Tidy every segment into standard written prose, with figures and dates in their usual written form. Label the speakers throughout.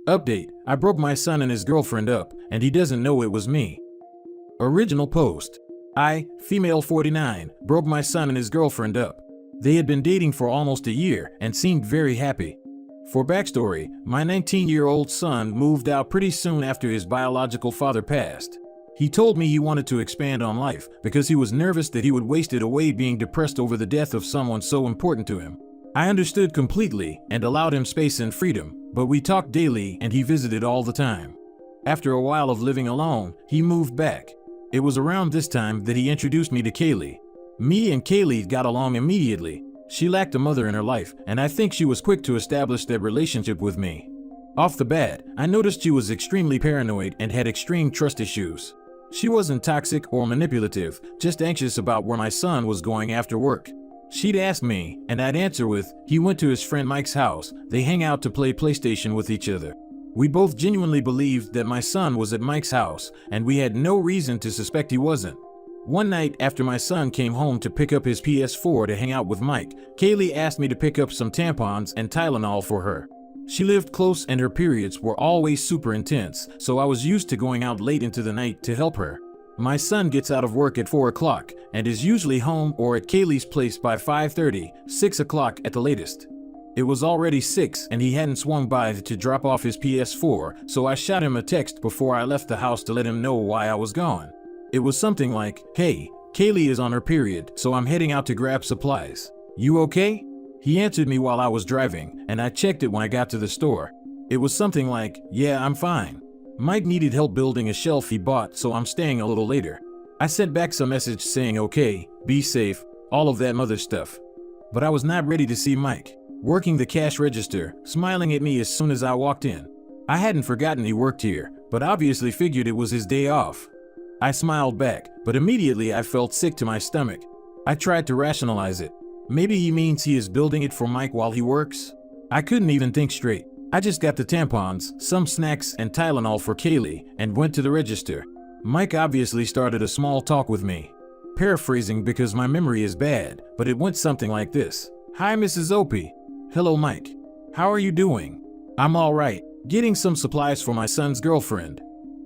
Speaker 1: Update: I broke my son and his girlfriend up, and he doesn't know it was me. Original post: I, female 49, broke my son and his girlfriend up. They had been dating for almost a year and seemed very happy. For backstory, my 19-year-old son moved out pretty soon after his biological father passed. He told me he wanted to expand on life because he was nervous that he would waste it away being depressed over the death of someone so important to him. I understood completely and allowed him space and freedom, but we talked daily and he visited all the time. After a while of living alone, he moved back. It was around this time that he introduced me to Kaylee. Me and Kaylee got along immediately. She lacked a mother in her life, and I think she was quick to establish that relationship with me. Off the bat, I noticed she was extremely paranoid and had extreme trust issues. She wasn't toxic or manipulative, just anxious about where my son was going after work. She'd ask me, and I'd answer with, he went to his friend Mike's house. They hang out to play PlayStation with each other. We both genuinely believed that my son was at Mike's house, and we had no reason to suspect he wasn't. One night after my son came home to pick up his PS4 to hang out with Mike, Kaylee asked me to pick up some tampons and Tylenol for her. She lived close and her periods were always super intense, so I was used to going out late into the night to help her. My son gets out of work at 4 o'clock and is usually home or at Kaylee's place by 5:30, 6 o'clock at the latest. It was already 6 and he hadn't swung by to drop off his PS4, so I shot him a text before I left the house to let him know why I was gone. It was something like, "Hey, Kaylee is on her period, so I'm heading out to grab supplies. You okay?" He answered me while I was driving, and I checked it when I got to the store. It was something like, "Yeah, I'm fine. Mike needed help building a shelf he bought, so I'm staying a little later." I sent back some message saying, "Okay, be safe," all of that mother stuff. But I was not ready to see Mike, working the cash register, smiling at me as soon as I walked in. I hadn't forgotten he worked here, but obviously figured it was his day off. I smiled back, but immediately I felt sick to my stomach. I tried to rationalize it. Maybe he means he is building it for Mike while he works? I couldn't even think straight. I just got the tampons, some snacks, and Tylenol for Kaylee, and went to the register. Mike obviously started a small talk with me. Paraphrasing because my memory is bad, but it went something like this. "Hi, Mrs. Opie." "Hello, Mike. How are you doing?" "I'm all right. Getting some supplies for my son's girlfriend."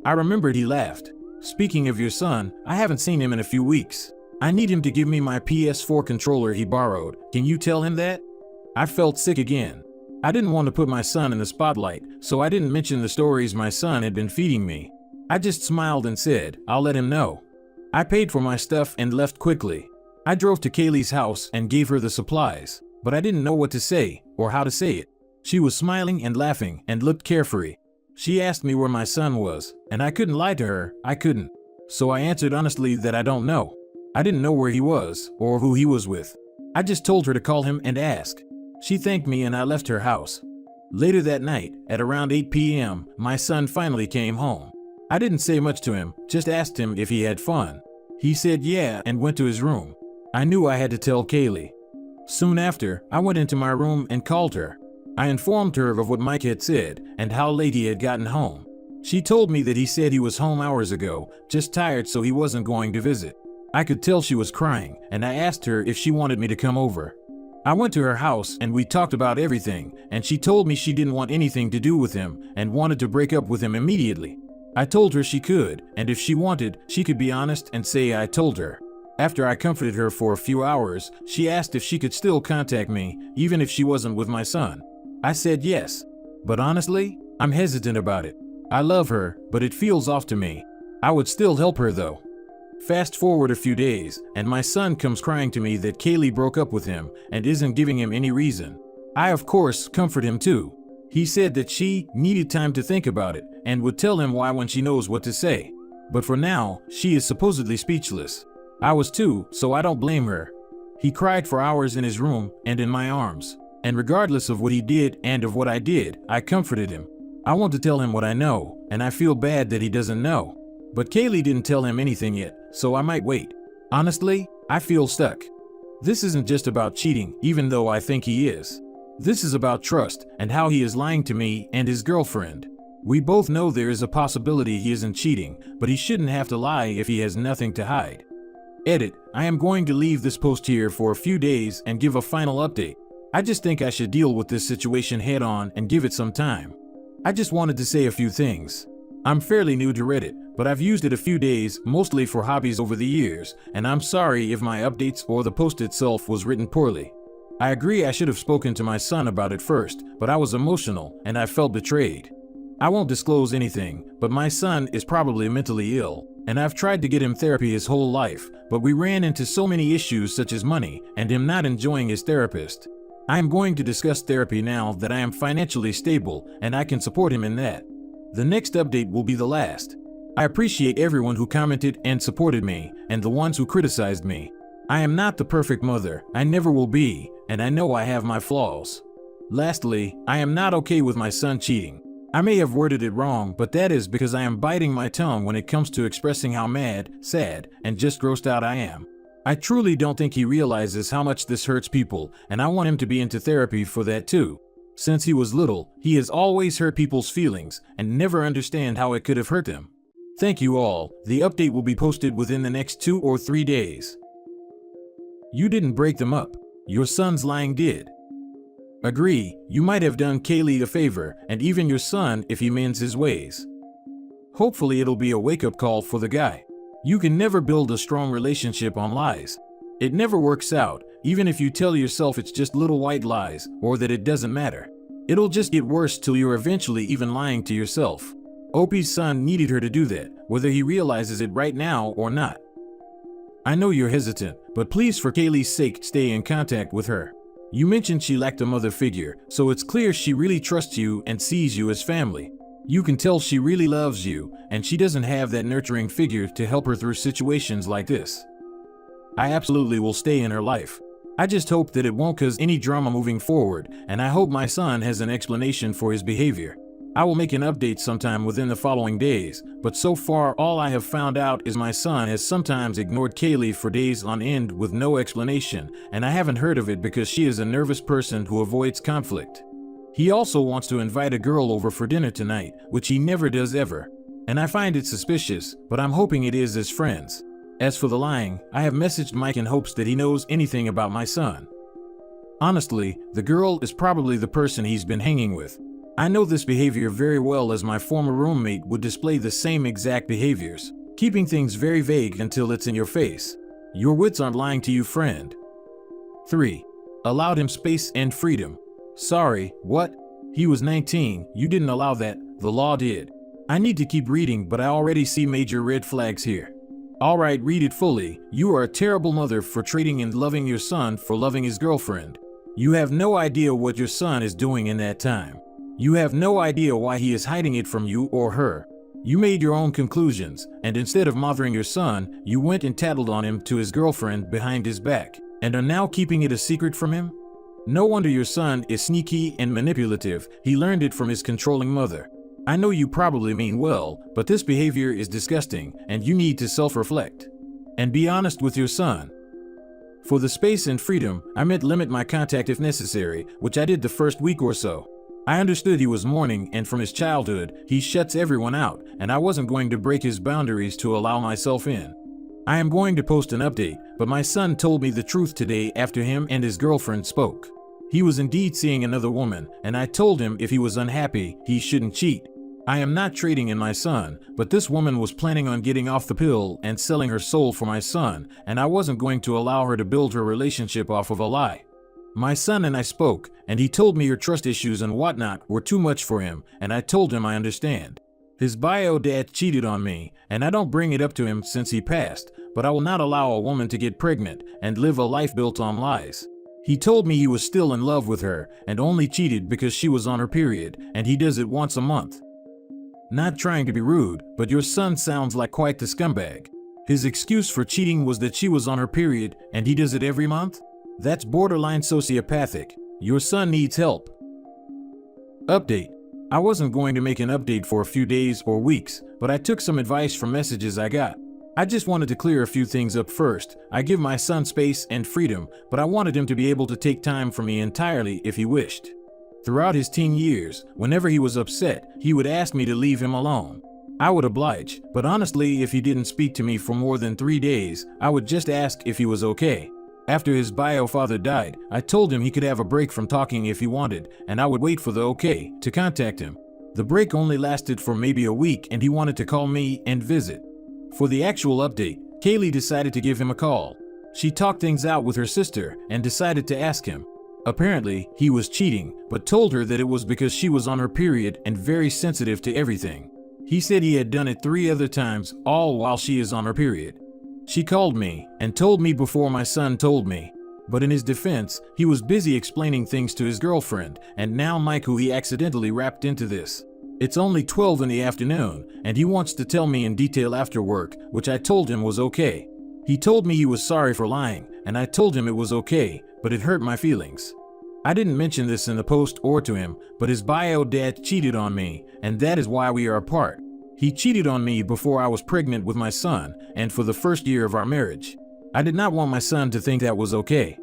Speaker 1: I remembered he laughed. "Speaking of your son, I haven't seen him in a few weeks. I need him to give me my PS4 controller he borrowed. Can you tell him that?" I felt sick again. I didn't want to put my son in the spotlight, so I didn't mention the stories my son had been feeding me. I just smiled and said, "I'll let him know." I paid for my stuff and left quickly. I drove to Kaylee's house and gave her the supplies, but I didn't know what to say or how to say it. She was smiling and laughing and looked carefree. She asked me where my son was, and I couldn't lie to her. I couldn't. So I answered honestly that I don't know. I didn't know where he was or who he was with. I just told her to call him and ask. She thanked me and I left her house. Later that night, at around 8 p.m., my son finally came home. I didn't say much to him, just asked him if he had fun. He said yeah and went to his room. I knew I had to tell Kaylee. Soon after, I went into my room and called her. I informed her of what Mike had said and how late he had gotten home. She told me that he said he was home hours ago, just tired so he wasn't going to visit. I could tell she was crying, and I asked her if she wanted me to come over. I went to her house and we talked about everything, and she told me she didn't want anything to do with him and wanted to break up with him immediately. I told her she could, and if she wanted, she could be honest and say I told her. After I comforted her for a few hours, she asked if she could still contact me, even if she wasn't with my son. I said yes. But honestly, I'm hesitant about it. I love her, but it feels off to me. I would still help her though. Fast forward a few days, and my son comes crying to me that Kaylee broke up with him and isn't giving him any reason. I of course comfort him too. He said that she needed time to think about it and would tell him why when she knows what to say. But for now, she is supposedly speechless. I was too, so I don't blame her. He cried for hours in his room and in my arms. And regardless of what he did and of what I did, I comforted him. I want to tell him what I know, and I feel bad that he doesn't know. But Kaylee didn't tell him anything yet, so I might wait. Honestly, I feel stuck. This isn't just about cheating, even though I think he is. This is about trust and how he is lying to me and his girlfriend. We both know there is a possibility he isn't cheating, but he shouldn't have to lie if he has nothing to hide. Edit: I am going to leave this post here for a few days and give a final update. I just think I should deal with this situation head on and give it some time. I just wanted to say a few things. I'm fairly new to Reddit, but I've used it a few days, mostly for hobbies over the years, and I'm sorry if my updates or the post itself was written poorly. I agree I should have spoken to my son about it first, but I was emotional and I felt betrayed. I won't disclose anything, but my son is probably mentally ill, and I've tried to get him therapy his whole life, but we ran into so many issues such as money and him not enjoying his therapist. I am going to discuss therapy now that I am financially stable and I can support him in that. The next update will be the last. I appreciate everyone who commented and supported me, and the ones who criticized me. I am not the perfect mother, I never will be, and I know I have my flaws. Lastly, I am not okay with my son cheating. I may have worded it wrong, but that is because I am biting my tongue when it comes to expressing how mad, sad, and just grossed out I am. I truly don't think he realizes how much this hurts people, and I want him to be into therapy for that too. Since he was little, he has always hurt people's feelings and never understand how it could have hurt them. Thank you all. The update will be posted within the next 2 or 3 days. You didn't break them up. Your son's lying did. Agree, you might have done Kaylee a favor, and even your son if he mends his ways. Hopefully it'll be a wake-up call for the guy. You can never build a strong relationship on lies. It never works out, even if you tell yourself it's just little white lies, or that it doesn't matter. It'll just get worse till you're eventually even lying to yourself. Opie's son needed her to do that, whether he realizes it right now or not. I know you're hesitant, but please for Kaylee's sake stay in contact with her. You mentioned she lacked a mother figure, so it's clear she really trusts you and sees you as family. You can tell she really loves you, and she doesn't have that nurturing figure to help her through situations like this. I absolutely will stay in her life. I just hope that it won't cause any drama moving forward, and I hope my son has an explanation for his behavior. I will make an update sometime within the following days, but so far all I have found out is my son has sometimes ignored Kaylee for days on end with no explanation, and I haven't heard of it because she is a nervous person who avoids conflict. He also wants to invite a girl over for dinner tonight, which he never does ever. And I find it suspicious, but I'm hoping it is as friends. As for the lying, I have messaged Mike in hopes that he knows anything about my son. Honestly, the girl is probably the person he's been hanging with. I know this behavior very well as my former roommate would display the same exact behaviors, keeping things very vague until it's in your face. Your wits aren't lying to you, friend. 3. Allowed him space and freedom. Sorry, what? He was 19, you didn't allow that, the law did. I need to keep reading, but I already see major red flags here. Alright, read it fully. You are a terrible mother for trading in loving your son for loving his girlfriend. You have no idea what your son is doing in that time. You have no idea why he is hiding it from you or her. You made your own conclusions, and instead of mothering your son, you went and tattled on him to his girlfriend behind his back, and are now keeping it a secret from him? No wonder your son is sneaky and manipulative. He learned it from his controlling mother. I know you probably mean well, but this behavior is disgusting, and you need to self-reflect. And be honest with your son. For the space and freedom, I meant limit my contact if necessary, which I did the first week or so. I understood he was mourning, and from his childhood, he shuts everyone out, and I wasn't going to break his boundaries to allow myself in. I am going to post an update, but my son told me the truth today after him and his girlfriend spoke. He was indeed seeing another woman, and I told him if he was unhappy, he shouldn't cheat. I am not trading in my son, but this woman was planning on getting off the pill and selling her soul for my son, and I wasn't going to allow her to build her relationship off of a lie. My son and I spoke, and he told me your trust issues and whatnot were too much for him, and I told him I understand. His bio dad cheated on me, and I don't bring it up to him since he passed, but I will not allow a woman to get pregnant and live a life built on lies. He told me he was still in love with her and only cheated because she was on her period, and he does it once a month. Not trying to be rude, but your son sounds like quite the scumbag. His excuse for cheating was that she was on her period, and he does it every month? That's borderline sociopathic. Your son needs help. Update. I wasn't going to make an update for a few days or weeks, but I took some advice from messages I got. I just wanted to clear a few things up first. I give my son space and freedom, but I wanted him to be able to take time from me entirely if he wished. Throughout his teen years, whenever he was upset, he would ask me to leave him alone. I would oblige, but honestly, if he didn't speak to me for more than 3 days, I would just ask if he was okay. After his bio father died, I told him he could have a break from talking if he wanted, and I would wait for the okay to contact him. The break only lasted for maybe a week and he wanted to call me and visit. For the actual update, Kaylee decided to give him a call. She talked things out with her sister and decided to ask him. Apparently, he was cheating, but told her that it was because she was on her period and very sensitive to everything. He said he had done it 3 other times, all while she is on her period. She called me and told me before my son told me. But in his defense, he was busy explaining things to his girlfriend, and now Mike, who he accidentally wrapped into this. It's only 12 in the afternoon, and he wants to tell me in detail after work, which I told him was okay. He told me he was sorry for lying, and I told him it was okay, but it hurt my feelings. I didn't mention this in the post or to him, but his bio dad cheated on me, and that is why we are apart. He cheated on me before I was pregnant with my son, and for the first year of our marriage. I did not want my son to think that was okay.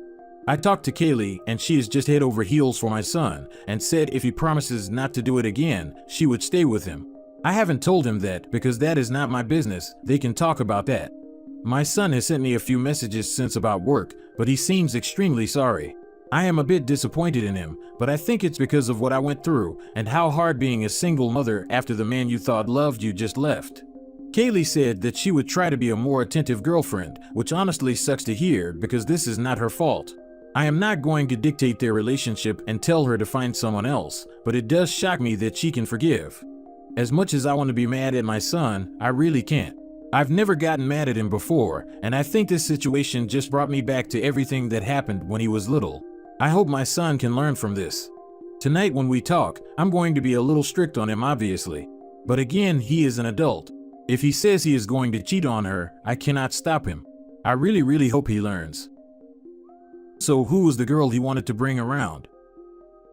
Speaker 1: I talked to Kaylee, and she is just head over heels for my son, and said if he promises not to do it again, she would stay with him. I haven't told him that because that is not my business, they can talk about that. My son has sent me a few messages since about work, but he seems extremely sorry. I am a bit disappointed in him, but I think it's because of what I went through and how hard being a single mother after the man you thought loved you just left. Kaylee said that she would try to be a more attentive girlfriend, which honestly sucks to hear because this is not her fault. I am not going to dictate their relationship and tell her to find someone else, but it does shock me that she can forgive. As much as I want to be mad at my son, I really can't. I've never gotten mad at him before, and I think this situation just brought me back to everything that happened when he was little. I hope my son can learn from this. Tonight when we talk, I'm going to be a little strict on him obviously. But again, he is an adult. If he says he is going to cheat on her, I cannot stop him. I really hope he learns. So who was the girl he wanted to bring around?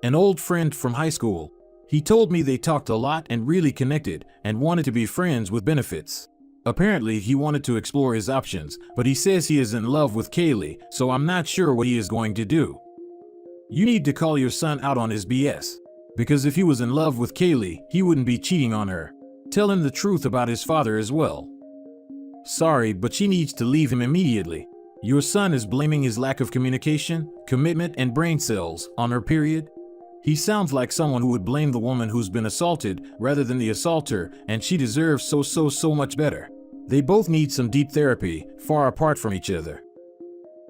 Speaker 1: An old friend from high school. He told me they talked a lot and really connected and wanted to be friends with benefits. Apparently he wanted to explore his options, but he says he is in love with Kaylee, so I'm not sure what he is going to do. You need to call your son out on his BS. Because if he was in love with Kaylee, he wouldn't be cheating on her. Tell him the truth about his father as well. Sorry, but she needs to leave him immediately. Your son is blaming his lack of communication, commitment, and brain cells on her period. He sounds like someone who would blame the woman who's been assaulted rather than the assaulter, and she deserves so much better. They both need some deep therapy, far apart from each other.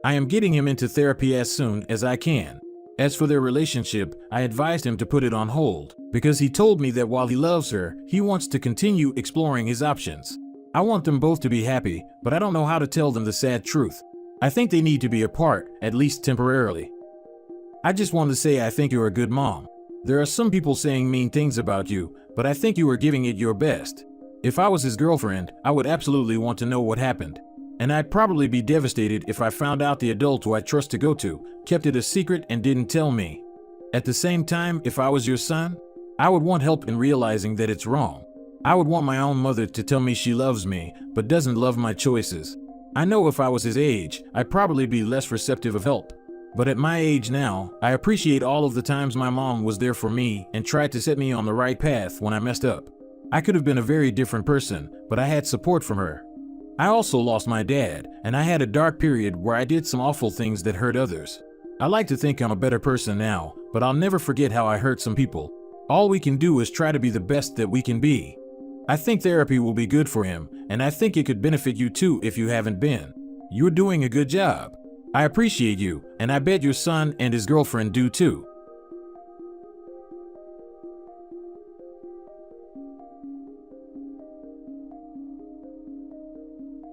Speaker 1: I am getting him into therapy as soon as I can. As for their relationship, I advised him to put it on hold, because he told me that while he loves her, he wants to continue exploring his options. I want them both to be happy, but I don't know how to tell them the sad truth. I think they need to be apart, at least temporarily. I just want to say I think you're a good mom. There are some people saying mean things about you, but I think you were giving it your best. If I was his girlfriend, I would absolutely want to know what happened. And I'd probably be devastated if I found out the adult who I trust to go to kept it a secret and didn't tell me. At the same time, if I was your son, I would want help in realizing that it's wrong. I would want my own mother to tell me she loves me, but doesn't love my choices. I know if I was his age, I'd probably be less receptive of help. But at my age now, I appreciate all of the times my mom was there for me and tried to set me on the right path when I messed up. I could have been a very different person, but I had support from her. I also lost my dad, and I had a dark period where I did some awful things that hurt others. I like to think I'm a better person now, but I'll never forget how I hurt some people. All we can do is try to be the best that we can be. I think therapy will be good for him, and I think it could benefit you too if you haven't been. You're doing a good job. I appreciate you, and I bet your son and his girlfriend do too.